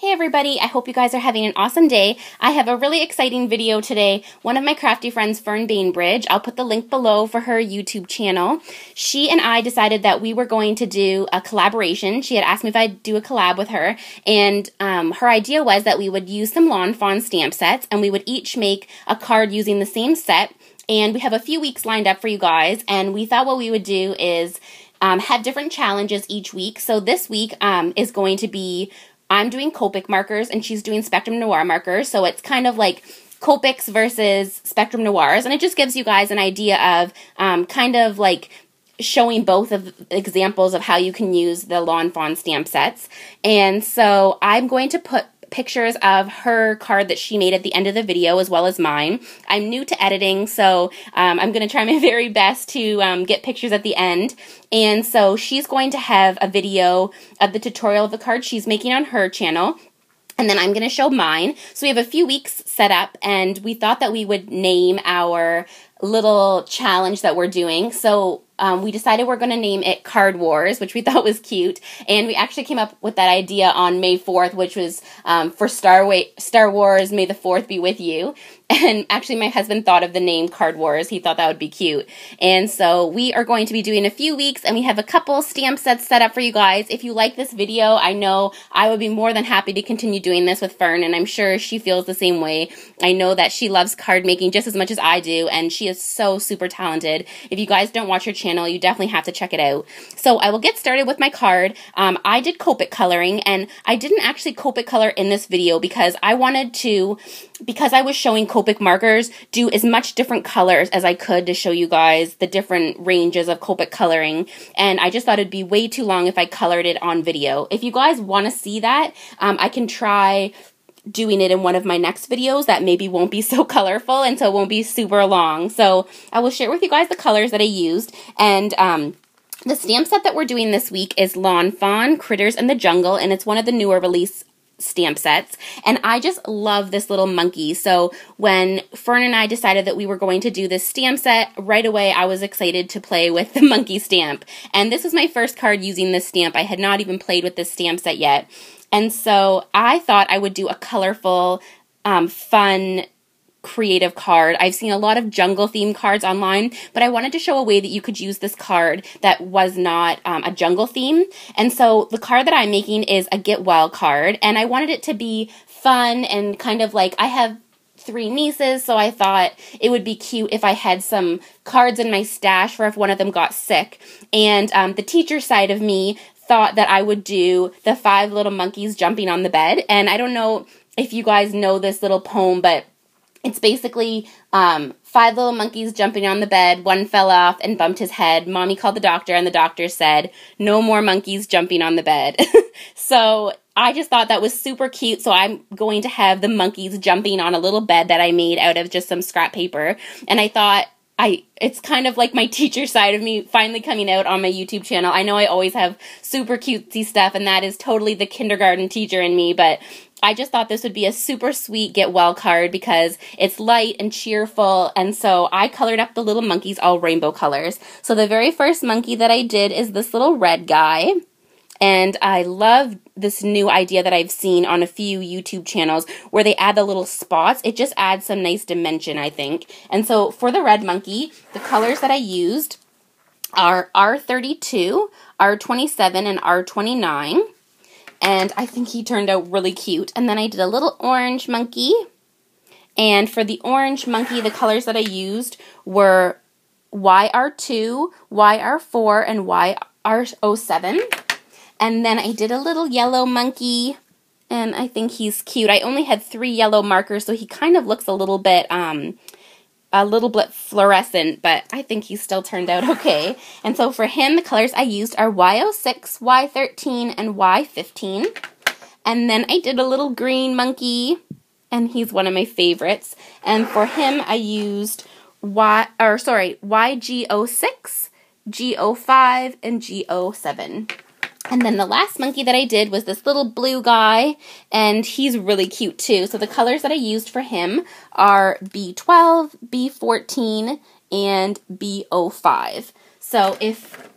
Hey everybody, I hope you guys are having an awesome day. I have a really exciting video today. One of my crafty friends, Fern Bainbridge, I'll put the link below for her YouTube channel. She and I decided that we were going to do a collaboration. She had asked me if I'd do a collab with her, and her idea was that we would use some Lawn Fawn stamp sets, and we would each make a card using the same set, and we have a few weeks lined up for you guys, and we thought what we would do is have different challenges each week. So this week is going to be I'm doing Copic Markers, and she's doing Spectrum Noir Markers, so it's kind of like Copics versus Spectrum Noirs, and it just gives you guys an idea of kind of like showing both of examples of how you can use the Lawn Fawn stamp sets. And so I'm going to put pictures of her card that she made at the end of the video as well as mine. I'm new to editing, so I'm going to try my very best to get pictures at the end. And so she's going to have a video of the tutorial of the card she's making on her channel, and then I'm going to show mine. So we have a few weeks set up, and we thought that we would name our little challenge that we're doing. So we decided we're going to name it Card Wars, which we thought was cute, and we actually came up with that idea on May 4th, which was for Star Wars, May the 4th be with you. And actually my husband thought of the name Card Wars. He thought that would be cute. And so we are going to be doing a few weeks, and we have a couple stamp sets set up for you guys. If you like this video, I know I would be more than happy to continue doing this with Fern, and I'm sure she feels the same way. I know that she loves card making just as much as I do, and she is so super talented. If you guys don't watch her channel, you definitely have to check it out. So I will get started with my card. I did Copic coloring, and I didn't actually Copic color in this video because I wanted to, because I was showing Copic markers, do as much different colors as I could to show you guys the different ranges of Copic coloring, and I just thought it'd be way too long if I colored it on video. If you guys want to see that, I can try doing it in one of my next videos that maybe won't be so colorful and so it won't be super long. So I will share with you guys the colors that I used, and the stamp set that we're doing this week is Lawn Fawn, Critters in the Jungle, and it's one of the newer release stamp sets, and I just love this little monkey. So when Fern and I decided that we were going to do this stamp set, right away I was excited to play with the monkey stamp, and this was my first card using this stamp. I had not even played with this stamp set yet, and so I thought I would do a colorful, fun, creative card. I've seen a lot of jungle themed cards online, but I wanted to show a way that you could use this card that was not a jungle theme. And so the card that I'm making is a Get Well card, and I wanted it to be fun and kind of like, I have 3 nieces, so I thought it would be cute if I had some cards in my stash for if one of them got sick. And the teacher side of me thought that I would do the 5 little monkeys jumping on the bed. And I don't know if you guys know this little poem, but it's basically 5 little monkeys jumping on the bed. One fell off and bumped his head. Mommy called the doctor, and the doctor said, "No more monkeys jumping on the bed." So I just thought that was super cute. So I'm going to have the monkeys jumping on a little bed that I made out of just some scrap paper. And I thought, it's kind of like my teacher side of me finally coming out on my YouTube channel. I know I always have super cutesy stuff, and that is totally the kindergarten teacher in me, but I just thought this would be a super sweet Get Well card because it's light and cheerful, and so I colored up the little monkeys all rainbow colors. So the very first monkey that I did is this little red guy, and I love this new idea that I've seen on a few YouTube channels where they add the little spots. It just adds some nice dimension, I think. And so for the red monkey, the colors that I used are R32, R27, and R29. And I think he turned out really cute. And then I did a little orange monkey. And for the orange monkey, the colors that I used were YR2, YR4, and YR07. And then I did a little yellow monkey, and I think he's cute. I only had 3 yellow markers, so he kind of looks a little bit fluorescent, but I think he still turned out okay. And so for him, the colors I used are Y06, Y13, and Y15. And then I did a little green monkey, and he's one of my favorites. And for him, I used YG06, G05, and G07. And then the last monkey that I did was this little blue guy, and he's really cute too. So the colors that I used for him are B12, B14, and B05. So if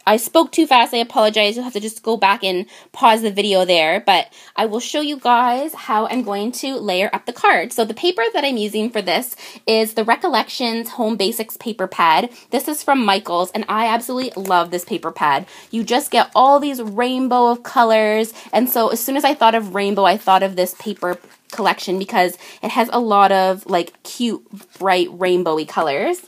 I spoke too fast. I apologize. You'll have to just go back and pause the video there. But I will show you guys how I'm going to layer up the card. So the paper that I'm using for this is the Recollections Home Basics paper pad. This is from Michaels, and I absolutely love this paper pad. You just get all these rainbow of colors. And so as soon as I thought of rainbow, I thought of this paper collection because it has a lot of like cute, bright, rainbowy colors.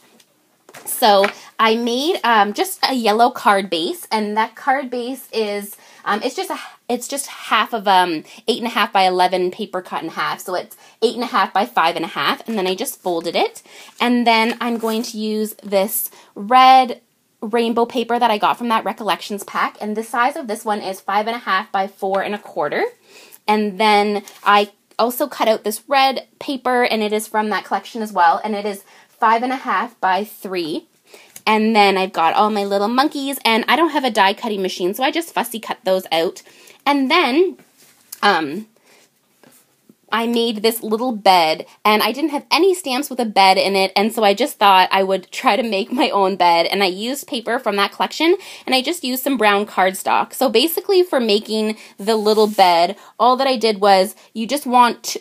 So I made just a yellow card base, and that card base is it's just half of 8.5 by 11 paper cut in half. So it's 8.5 by 5.5, and then I just folded it. And then I'm going to use this red rainbow paper that I got from that Recollections pack, and the size of this one is 5.5 by 4.25. And then I also cut out this red paper, and it is from that collection as well, and it is 5.5 by 3. And then I've got all my little monkeys, and I don't have a die cutting machine, so I just fussy cut those out. And then I made this little bed, and I didn't have any stamps with a bed in it, and so I just thought I would try to make my own bed, and I used paper from that collection, and I just used some brown cardstock. So basically for making the little bed, all that I did was you just want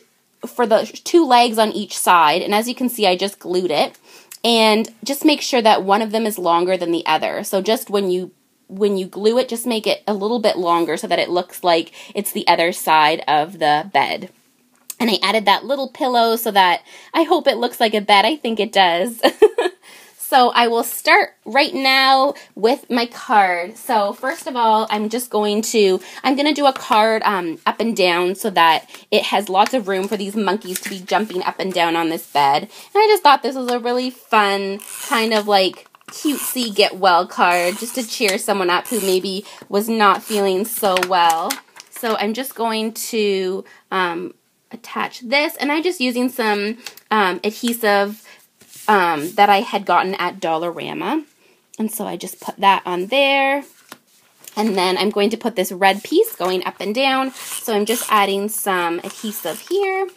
for the 2 legs on each side, and as you can see I just glued it, and just make sure that one of them is longer than the other. So just when you glue it, just make it a little bit longer so that it looks like it's the other side of the bed. And I added that little pillow so that I hope it looks like a bed. I think it does. So I will start right now with my card. So first of all, I'm going to do a card up and down so that it has lots of room for these monkeys to be jumping up and down on this bed. And I just thought this was a really fun kind of like cutesy get well card just to cheer someone up who maybe was not feeling so well. So I'm just going to attach this, and I'm just using some adhesive that I had gotten at Dollarama, and so I just put that on there, and then I'm going to put this red piece going up and down, so I'm just adding some adhesive here,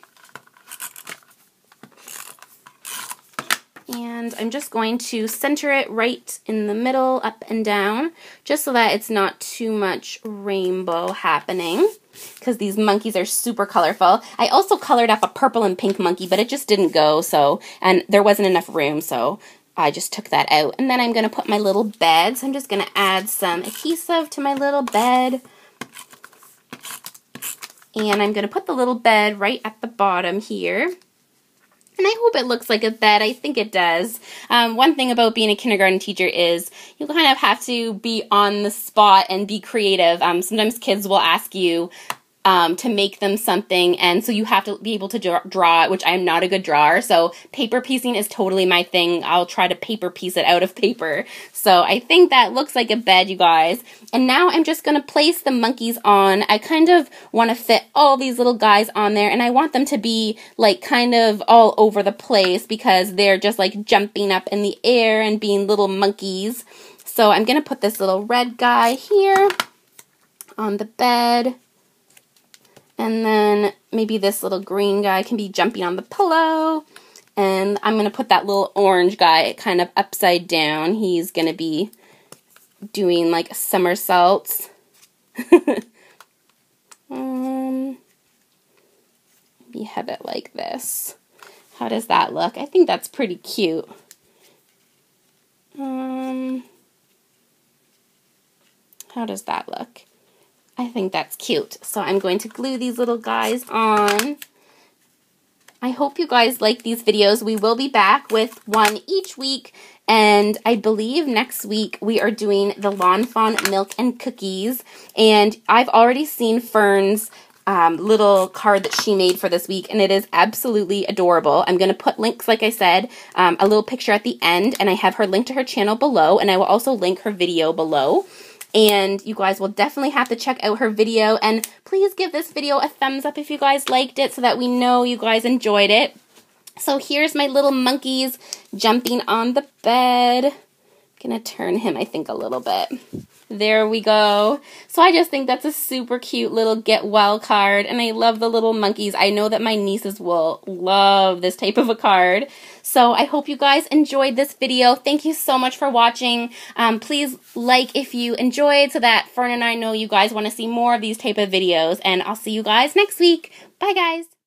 and I'm just going to center it right in the middle, up and down, just so that it's not too much rainbow happening, because these monkeys are super colorful. I also colored up a purple and pink monkey, but it just didn't go, and there wasn't enough room, so I just took that out. And then I'm going to put my little bed, so I'm just going to add some adhesive to my little bed. And I'm going to put the little bed right at the bottom here. And I hope it looks like a bed. I think it does. One thing about being a kindergarten teacher is you kind of have to be on the spot and be creative. Sometimes kids will ask you to make them something, and so you have to be able to draw it, which I am not a good drawer, so paper piecing is totally my thing. I'll try to paper piece it out of paper. So I think that looks like a bed, you guys. And now I'm just going to place the monkeys on. I kind of want to fit all these little guys on there, and I want them to be like kind of all over the place because they're just like jumping up in the air and being little monkeys. So I'm going to put this little red guy here on the bed. And then maybe this little green guy can be jumping on the pillow. And I'm going to put that little orange guy kind of upside down. He's going to be doing like somersaults. Maybe have it like this. How does that look? I think that's pretty cute. How does that look? I think that's cute. So I'm going to glue these little guys on. I hope you guys like these videos. We will be back with one each week. And I believe next week we are doing the Lawn Fawn Milk and Cookies. And I've already seen Fern's little card that she made for this week, and it is absolutely adorable. I'm going to put links, like I said, a little picture at the end, and I have her link to her channel below, and I will also link her video below. And you guys will definitely have to check out her video, and please give this video a thumbs up if you guys liked it so that we know you guys enjoyed it. So here's my little monkeys jumping on the bed. I'm going to turn him, I think, a little bit. There we go. So I just think that's a super cute little get well card, and I love the little monkeys. I know that my nieces will love this type of a card. So I hope you guys enjoyed this video. Thank you so much for watching. Please like if you enjoyed so that Fern and I know you guys want to see more of these type of videos, and I'll see you guys next week. Bye guys.